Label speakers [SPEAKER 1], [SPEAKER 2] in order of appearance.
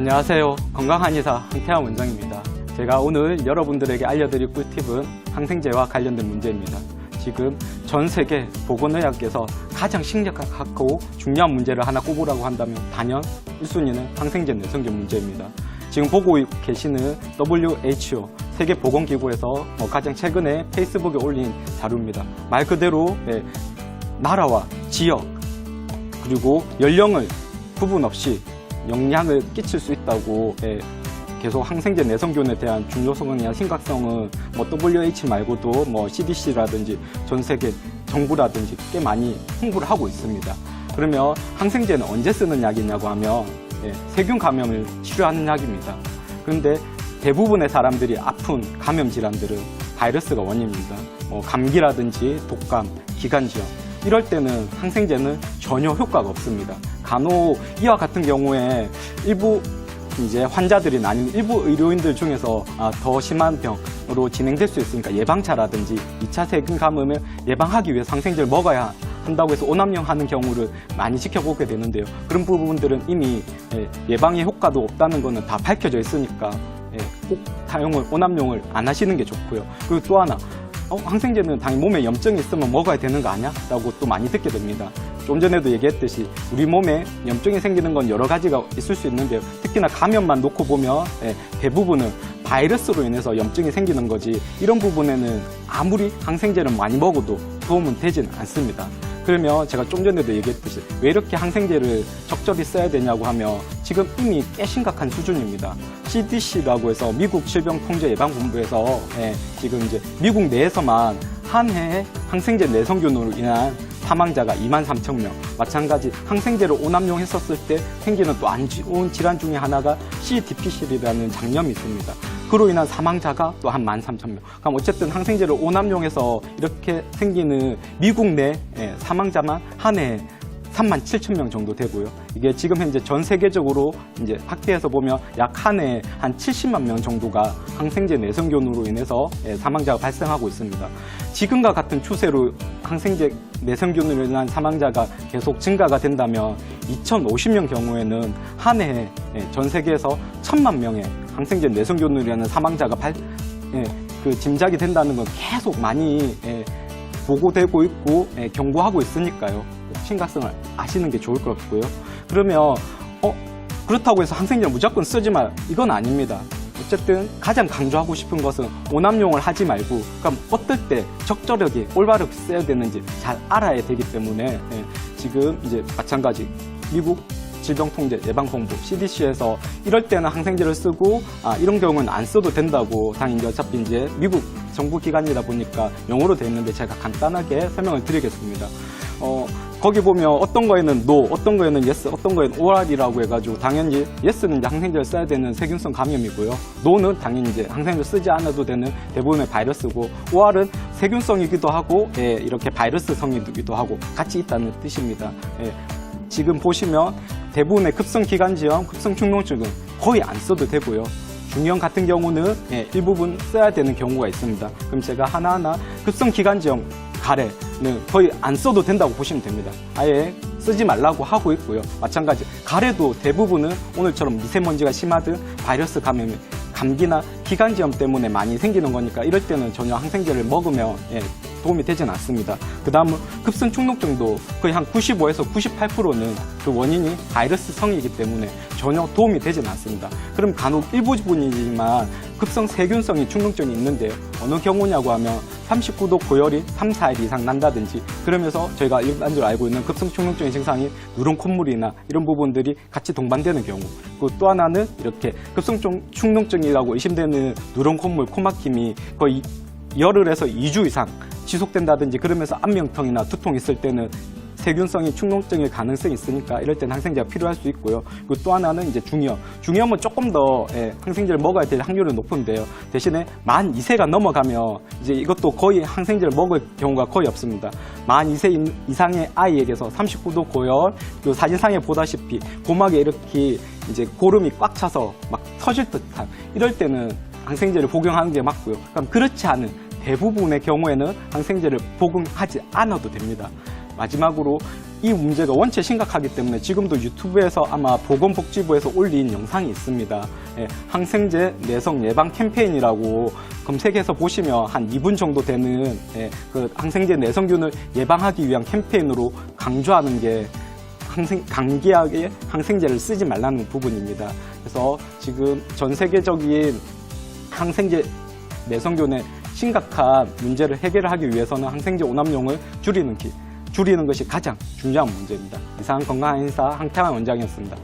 [SPEAKER 1] 안녕하세요. 건강한의사 한태환 원장입니다. 제가 오늘 여러분들에게 알려드릴 꿀팁은 항생제와 관련된 문제입니다. 지금 전 세계 보건의학에서 가장 심각하고 중요한 문제를 하나 꼽으라고 한다면 단연 1순위는 항생제 내성균 문제입니다. 지금 보고 계시는 WHO 세계보건기구에서 가장 최근에 페이스북에 올린 자료입니다. 말 그대로 나라와 지역 그리고 연령을 구분 없이 영향을 끼칠 수 있다고 계속 항생제 내성균에 대한 중요성이나 심각성은 WHO 말고도 CDC라든지 전 세계 정부라든지 꽤 많이 홍보를 하고 있습니다. 그러면 항생제는 언제 쓰는 약이냐고 하면 세균 감염을 치료하는 약입니다. 그런데 대부분의 사람들이 아픈 감염 질환들은 바이러스가 원인입니다. 감기라든지 독감, 기관지염 이럴 때는 항생제는 전혀 효과가 없습니다. 간혹 이와 같은 경우에 일부 환자들이나 아니면 일부 의료인들 중에서 더 심한 병으로 진행될 수 있으니까 예방차라든지 2차 세균 감염을 예방하기 위해서 항생제를 먹어야 한다고 해서 오남용하는 경우를 많이 지켜보게 되는데요. 그런 부분들은 이미 예방의 효과도 없다는 것은 다 밝혀져 있으니까 꼭 사용을 오남용을 안 하시는 게 좋고요. 그리고 또 하나 항생제는 당연히 몸에 염증이 있으면 먹어야 되는 거 아니야? 라고 또 많이 듣게 됩니다. 좀 전에도 얘기했듯이 우리 몸에 염증이 생기는 건 여러 가지가 있을 수 있는데요. 특히나 감염만 놓고 보면 대부분은 바이러스로 인해서 염증이 생기는 거지 이런 부분에는 아무리 항생제를 많이 먹어도 도움은 되진 않습니다. 그러면 제가 좀 전에도 얘기했듯이 왜 이렇게 항생제를 적절히 써야 되냐고 하면 지금 이미 꽤 심각한 수준입니다. CDC라고 해서 미국 질병통제예방본부에서 지금 미국 내에서만 한 해에 항생제 내성균으로 인한 사망자가 23,000명. 마찬가지 항생제를 오남용했었을 때 생기는 또 안 좋은 질환 중에 하나가 CDPC라는 장염이 있습니다. 그로 인한 사망자가 또 한 13,000명. 그럼 어쨌든 항생제를 오남용해서 이렇게 생기는 미국 내 사망자만 한 해에 37,000명 정도 되고요. 이게 지금 현재 전 세계적으로 학대해서 보면 약 한 해에 한 70만 명 정도가 항생제 내성균으로 인해서 사망자가 발생하고 있습니다. 지금과 같은 추세로 항생제 내성균으로 인한 사망자가 계속 증가가 된다면 2050년 경우에는 한 해에 전 세계에서 1,000만 명의 항생제 내성균으로 인한 사망자가 짐작이 된다는 건 계속 많이 보고되고 있고 경고하고 있으니까요. 심각성을 아시는 게 좋을 것 같고요. 그러면 그렇다고 해서 항생제를 무조건 쓰지 마 이건 아닙니다. 어쨌든 가장 강조하고 싶은 것은 오남용을 하지 말고 그럼 어떨 때 적절하게 올바르게 써야 되는지 잘 알아야 되기 때문에 지금 마찬가지 미국 질병통제예방본부 CDC에서 이럴 때는 항생제를 쓰고 이런 경우는 안 써도 된다고 당연히 어차피 미국 정부 기관이다 보니까 영어로 되어 있는데 제가 간단하게 설명을 드리겠습니다. 거기 보면 어떤 거에는 no, 어떤 거에는 yes, 어떤 거에는 or이라고 해가지고 당연히 yes는 항생제를 써야 되는 세균성 감염이고요. no는 당연히 항생제를 쓰지 않아도 되는 대부분의 바이러스고 or은 세균성이기도 하고 이렇게 바이러스성이기도 하고 같이 있다는 뜻입니다. 지금 보시면 대부분의 급성기관지염, 급성축농증은 거의 안 써도 되고요. 중형 같은 경우는 일부분 써야 되는 경우가 있습니다. 그럼 제가 하나하나 급성기관지염 가래는 거의 안 써도 된다고 보시면 됩니다. 아예 쓰지 말라고 하고 있고요. 마찬가지 가래도 대부분은 오늘처럼 미세먼지가 심하든 바이러스 감염이 감기나 기관지염 때문에 많이 생기는 거니까 이럴 때는 전혀 항생제를 먹으면 도움이 되진 않습니다. 그 다음은 급성축농증도 거의 한 95에서 98%는 그 원인이 바이러스성이기 때문에 전혀 도움이 되진 않습니다. 그럼 간혹 일부분이지만 급성 세균성이 축농증이 있는데요. 어느 경우냐고 하면 39도 고열이 3, 4일 이상 난다든지 그러면서 저희가 일반적으로 알고 있는 급성 축농증의 증상인 누런 콧물이나 이런 부분들이 같이 동반되는 경우 그리고 또 하나는 이렇게 급성 축농증이라고 의심되는 누런 콧물, 코막힘이 거의 열흘에서 2주 이상 지속된다든지 그러면서 안명통이나 두통 있을 때는 세균성이 축농증일 가능성이 있으니까 이럴 때는 항생제가 필요할 수 있고요. 그리고 또 하나는 중이염. 중이염은 조금 더 항생제를 먹어야 될 확률은 높은데요. 대신에 만 2세가 넘어가면 이것도 거의 항생제를 먹을 경우가 거의 없습니다. 만 2세 이상의 아이에게서 39도 고열, 그 사진상에 보다시피 고막에 이렇게 고름이 꽉 차서 막 터질 듯한 이럴 때는 항생제를 복용하는 게 맞고요. 그럼 그렇지 않은 대부분의 경우에는 항생제를 복용하지 않아도 됩니다. 마지막으로 이 문제가 원체 심각하기 때문에 지금도 유튜브에서 아마 보건복지부에서 올린 영상이 있습니다. 예, 항생제 내성 예방 캠페인이라고 검색해서 보시면 한 2분 정도 되는 그 항생제 내성균을 예방하기 위한 캠페인으로 강조하는 게 감기약에 항생제를 쓰지 말라는 부분입니다. 그래서 지금 전 세계적인 항생제 내성균의 심각한 문제를 해결하기 위해서는 항생제 오남용을 줄이는 것이 가장 중요한 문제입니다. 이상 건강한 인사 황태환 원장이었습니다.